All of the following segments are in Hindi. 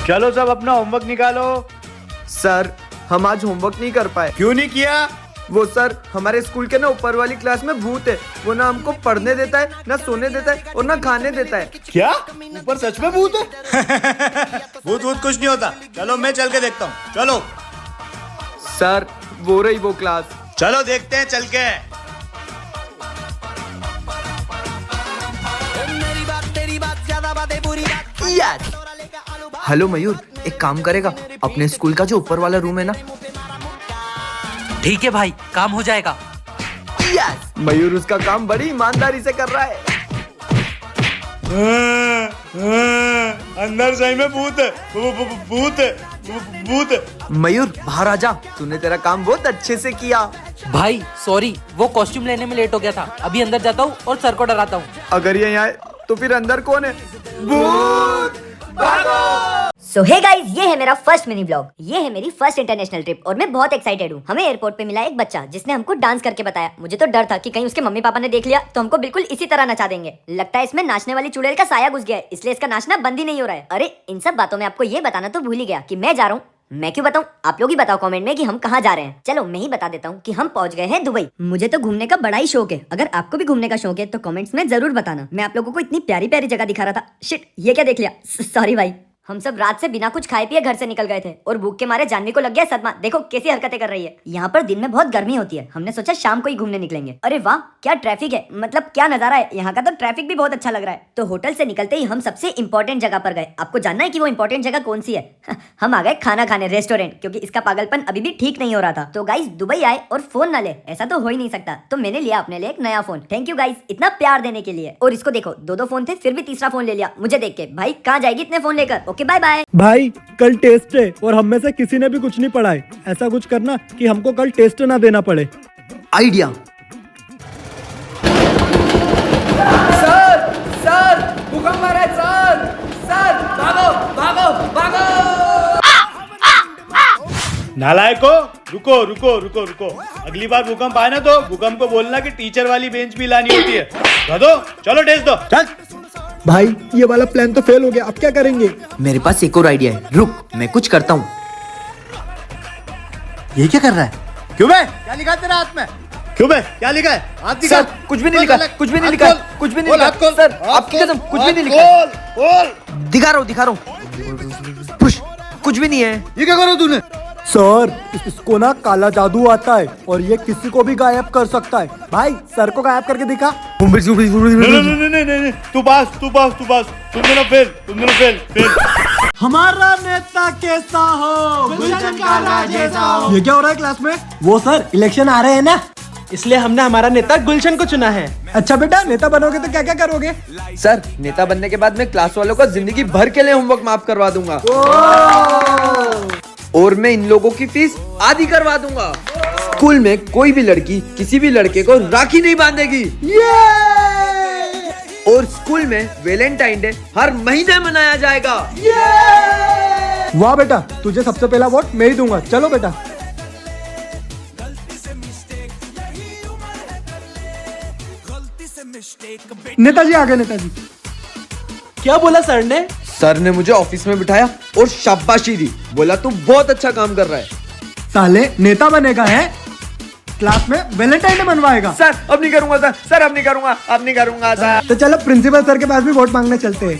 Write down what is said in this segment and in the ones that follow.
चलो सब अपना होमवर्क निकालो। सर हम आज होमवर्क नहीं कर पाए। क्यों नहीं किया? वो सर हमारे स्कूल के ना ऊपर वाली क्लास में भूत है। वो ना हमको पढ़ने देता है, ना सोने देता है और ना खाने देता है। क्या ऊपर सच में भूत है? भूत कुछ नहीं होता। चलो मैं चल के देखता हूँ। चलो सर वो रही वो क्लास। चलो देखते हैं चल के। हेलो मयूर, एक काम करेगा? अपने स्कूल का जो ऊपर वाला रूम है ना। ठीक है भाई, काम हो जाएगा। मयूर उसका काम बड़ी ईमानदारी से कर रहा है। अंदर सही में भूत है। भूत है, भूत है। मयूर बाहर आ जा, तूने तेरा काम बहुत अच्छे से किया। भाई सॉरी, वो कॉस्ट्यूम लेने में लेट हो गया था। अभी अंदर जाता हूँ और सर को डराता हूँ। अगर ये यहाँ आए तो फिर अंदर कौन है? भूत! भागो! सो हे गाइस, ये है मेरा फर्स्ट मिनी ब्लॉग। ये है मेरी फर्स्ट इंटरनेशनल ट्रिप और मैं बहुत एक्साइटेड हूँ। हमें एयरपोर्ट पे मिला एक बच्चा जिसने हमको डांस करके बताया। मुझे तो डर था कि कहीं उसके मम्मी पापा ने देख लिया तो हमको बिल्कुल इसी तरह नचा देंगे। लगता है इसमें नाचने वाली चुड़ैल का साया घुस गया है, इसलिए इसका नाचना बंद ही नहीं हो रहा है। अरे इन सब बातों में आपको ये बताना तो भूल ही गया कि मैं जा रहा हूँ। मैं क्यों बताऊं? आप लोग ही बताओ कमेंट में कि हम कहाँ जा रहे हैं। चलो मैं ही बता देता हूँ कि हम पहुंच गए हैं दुबई। मुझे तो घूमने का बड़ा ही शौक है। अगर आपको भी घूमने का शौक है तो कमेंट्स में जरूर बताना। मैं आप लोगों को इतनी प्यारी प्यारी जगह दिखा रहा था। शिट, ये क्या देख लिया? सॉरी भाई। हम सब रात से बिना कुछ खाए पिए घर से निकल गए थे और भूख के मारे जानवी को लग गया सदमा। देखो कैसी हरकतें कर रही है। यहाँ पर दिन में बहुत गर्मी होती है। हमने सोचा शाम को ही घूमने निकलेंगे। अरे वाह क्या ट्रैफिक है, मतलब क्या नजारा है। यहाँ का तो ट्रैफिक भी बहुत अच्छा लग रहा है। तो होटल से निकलते ही हम सबसे इंपॉर्टेंट जगह पर गए। आपको जानना है कि वो इंपॉर्टेंट जगह कौन सी है? हम आ गए खाना खाने, रेस्टोरेंट, क्योंकि इसका पागलपन अभी भी ठीक नहीं हो रहा था। तो गाइस दुबई आए और फोन न ले, ऐसा तो हो ही नहीं सकता। तो मैंने लिया अपने लिए एक नया फोन। थैंक यू गाइस इतना प्यार देने के लिए। और इसको देखो, दो फोन थे फिर भी तीसरा फोन ले लिया मुझे देख के। भाई कहाँ जाएगी इतने फोन लेकर? Okay bye bye. भाई कल टेस्ट है और हम में से किसी ने भी कुछ नहीं पढ़ा है। ऐसा कुछ करना कि हमको कल टेस्ट ना देना पड़े। आइडिया। सर भूकंप आ रहा है सर भागो भागो भागो। नालायको, रुको रुको रुको रुको। अगली बार भूकंप आए ना तो भूकंप को बोलना कि टीचर वाली बेंच भी लानी होती है। दो चलो टेस्ट दो। चल भाई ये वाला प्लान तो फेल हो गया, अब क्या करेंगे? मेरे पास एक और आइडिया है, रुक मैं कुछ करता हूँ। ये क्या कर रहा है? क्यों बे? क्या लिखा है तेरे हाथ में? क्यों बे? क्या लिखा है? हाथ दिखा। सर कुछ भी नहीं लिखा, कुछ भी नहीं लिखा, कुछ भी नहीं लिखा। सर आपकी कसम कुछ भी नहीं लिखा। दिखा रहा हूँ। पुश, कुछ भी नहीं है। ये क्या करो तूने? सर इसको ना काला जादू आता है और ये किसी को भी गायब कर सकता है। भाई सर को गायब करके दिखा। नहीं, तू पास। तुम दोनों फेल। हमारा नेता कैसा हो, गुलशन का राज जैसा हो। ये क्या हो रहा है क्लास में? वो सर इलेक्शन आ रहे हैं ना, इसलिए हमने हमारा नेता गुलशन को चुना है। अच्छा बेटा, नेता बनोगे तो क्या क्या करोगे? सर नेता बनने के बाद मैं क्लास वालों का जिंदगी भर के लिए होमवर्क माफ करवा दूंगा और मैं इन लोगों की फीस आधी करवा दूंगा। स्कूल में कोई भी लड़की किसी भी लड़के को राखी नहीं बांधेगी। और स्कूल में वैलेंटाइन डे हर महीने मनाया जाएगा। वाह बेटा, तुझे सबसे पहला वोट मैं ही दूंगा। चलो बेटा। नेताजी आ गए। नेताजी क्या बोला सर ने? सर ने मुझे ऑफिस में बिठाया और शाबाशी दी। बोला तू बहुत अच्छा काम कर रहा है। साले नेता बनेगा है, क्लास में वैलेंटाइन डे मनवाएगा। सर अब नहीं करूंगा सर अब नहीं करूंगा सर। तो चलो प्रिंसिपल सर के पास भी वोट मांगने चलते हैं।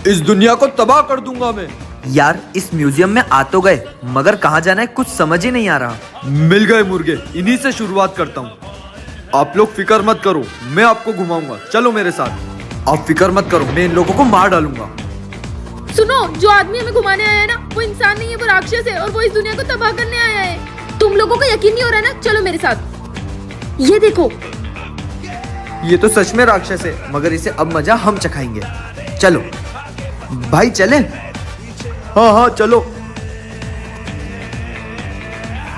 इस दुनिया को तबाह कर दूंगा मैं। यार इस म्यूजियम में आ तो गए मगर कहाँ जाना है कुछ समझ ही नहीं आ रहा। मिल गए मुर्गे, इन्हीं से शुरुआत करता हूँ। आप लोग फिक्र मत करो, मैं आपको घुमाऊंगा, चलो मेरे साथ। आप फिक्र मत करो, मैं इन लोगों को मार डालूंगा। सुनो, जो आदमी हमें घुमाने आया है ना, वो इंसान नहीं है, वो राक्षस है और वो इस दुनिया को तबाह करने आया है। तुम लोगों को यकीन नहीं हो रहा है ना? चलो मेरे साथ। ये देखो, ये तो सच में राक्षस है मगर इसे अब मजा हम चखाएंगे। चलो भाई चले। हाँ चलो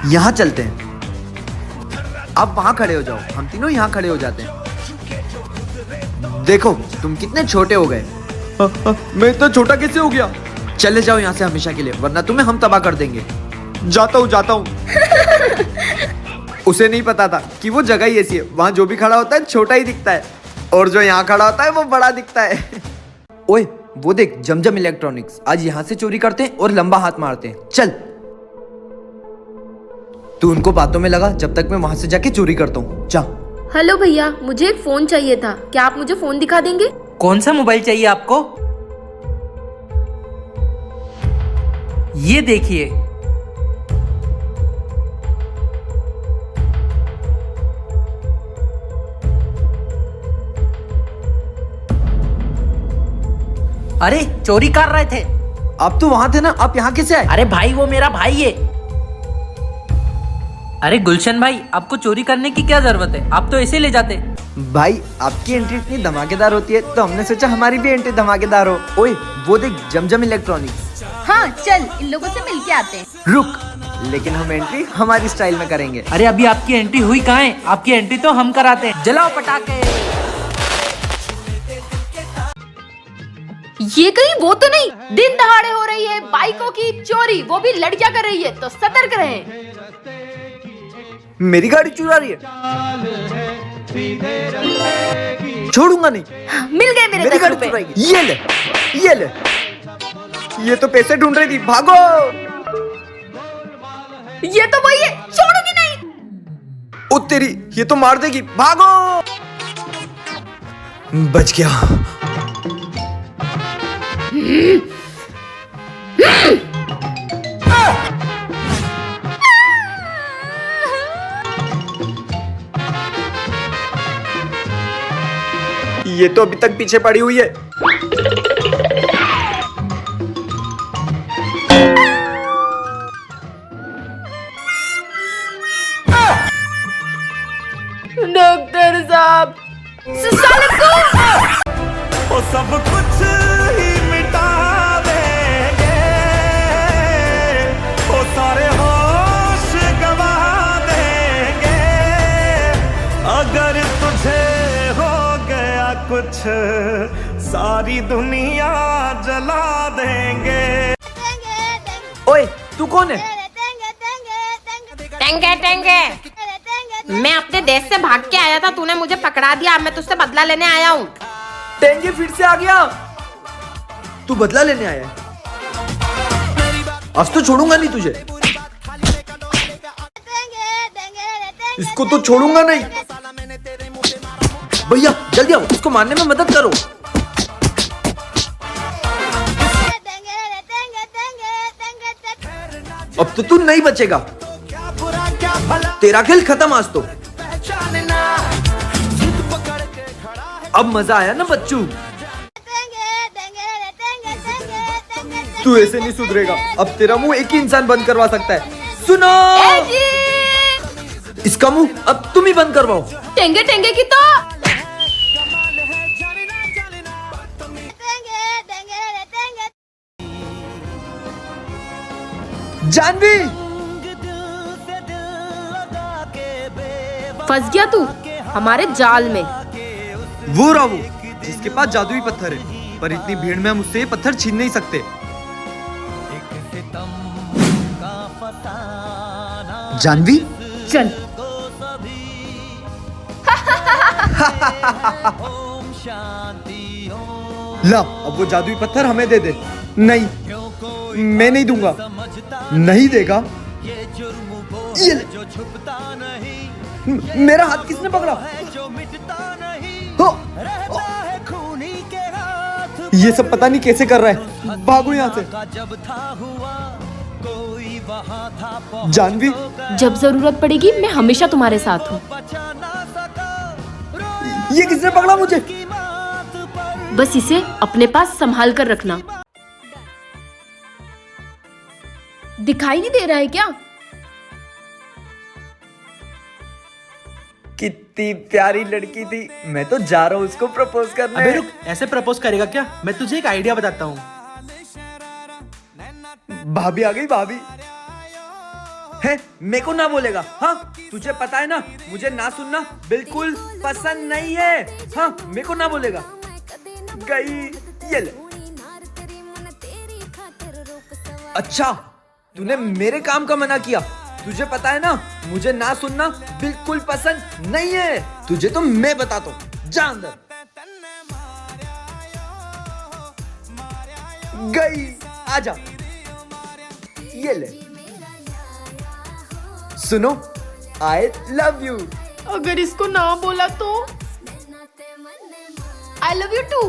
यहाँ चलते हैं। आप वहां खड़े हो जाओ, हम तीनों यहाँ खड़े हो जाते हैं। देखो तुम कितने छोटे हो गए। मैं इतना छोटा कैसे हो गया? चले जाओ यहाँ से हमेशा के लिए, वरना तुम्हें हम तबाह कर देंगे। जाता हूँ। उसे नहीं पता था कि वो जगह ही ऐसी है, वहाँ जो भी खड़ा होता है छोटा ही दिखता है और जो यहाँ खड़ा होता है वो बड़ा दिखता है। ओए वो देख जमजम इलेक्ट्रॉनिक्स। आज यहाँ से चोरी करते हैं और लंबा हाथ मारते हैं। चल तू उनको बातों में लगा जब तक मैं वहां से जाके चोरी करता हूँ। जा। हेलो भैया, मुझे एक फोन चाहिए था, क्या आप मुझे फोन दिखा देंगे? कौन सा मोबाइल चाहिए आपको? ये देखिए। अरे चोरी कर रहे थे। आप तो वहां थे ना, आप यहाँ कैसे आए? अरे भाई वो मेरा भाई है। अरे गुलशन भाई, आपको चोरी करने की क्या जरूरत है, आप तो ऐसे ले जाते। भाई आपकी एंट्री इतनी धमाकेदार होती है तो हमने सोचा हमारी भी एंट्री धमाकेदार हो। ओए वो देख जमजम इलेक्ट्रॉनिक्स। हाँ चल, इन लोगों से मिलके आते हैं। रुक, लेकिन हम एंट्री हमारी स्टाइल में करेंगे। अरे अभी आपकी एंट्री हुई कहाँ है? आपकी एंट्री तो हम कराते हैं। जलाओ पटाखे। ये कहीं वो तो नहीं, दिन दहाड़े हो रही है बाइकों की चोरी, वो भी लड़कियां कर रही है, तो सतर्क रहें। मेरी गाड़ी चुरा रही है, छोड़ूंगा नहीं। मिल गए मेरे मेरी 10 गाड़ी रुपए। चुराएगी। ये ले, ये ले। ये तो पैसे ढूंढ रही थी, भागो। ये तो वही है, छोड़ूंगी नहीं। ओ तेरी, ये तो मार देगी, भागो। बच गया। ये तो अभी तक पीछे पड़ी हुई है। डॉक्टर साहब, साले को वो सब कुछ ही मिटा देंगे, वो सारे होश गवा देंगे, अगर तुझे हो गया कुछ सारी दुनिया जला देंगे। ओए तू कौन है? टेंगे टेंगे, मैं अपने देश से भाग के आया था, तूने मुझे पकड़ा दिया, मैं तुझसे बदला लेने आया हूँ। टेंगे फिर से आ गया। तू बदला लेने आया है? आज तो छोड़ूंगा नहीं तुझे। इसको तो छोड़ूंगा नहीं। भैया जल्दी आओ, इसको मारने में मदद करो। अब तो तू नहीं बचेगा, तेरा खेल खत्म आज तो। अब मजा आया ना बच्चू? तू ऐसे नहीं सुधरेगा। अब तेरा मुंह एक ही इंसान बंद करवा सकता है। सुनो, इसका मुंह अब तुम ही बंद करवाओ। टेंगे टेंगे की तो जानवी, फंस गया तू हमारे जाल में। वो रहा वो जिसके पास जादुई पत्थर है, पर इतनी भीड़ में हम उससे ये पत्थर छीन नहीं सकते। जानवी चल। ला, अब वो जादुई पत्थर हमें दे दे। नहीं, मैं नहीं दूंगा। नहीं देगा? ये ले। मेरा हाथ किसने पकड़ा? हो, ये सब पता नहीं कैसे कर रहा है। भागो यहाँ से। जानवी, जब जरूरत पड़ेगी मैं हमेशा तुम्हारे साथ हूँ। ये किसने पकड़ा मुझे? बस इसे अपने पास संभाल कर रखना। दिखाई नहीं दे रहा है क्या? कितनी प्यारी लड़की थी। मैं तो जा रहा हूँ उसको प्रपोज करने। अबे रुक, ऐसे प्रपोज करेगा क्या? मैं तुझे एक आइडिया बताता हूँ। भाभी आ गई। भाभी है, मेरे को ना बोलेगा? हाँ, तुझे पता है ना, मुझे ना सुनना बिल्कुल पसंद नहीं है। हाँ, मेरे को ना बोलेगा। गई। ये ले। अच्छा, तूने मेरे काम का मना किया। तुझे पता है ना, मुझे ना सुनना बिल्कुल पसंद नहीं है। तुझे तो मैं बताता हूँ, जा अंदर। गई। आजा, ये ले। सुनो, आई लव यू। अगर इसको ना बोला तो आई लव यू टू।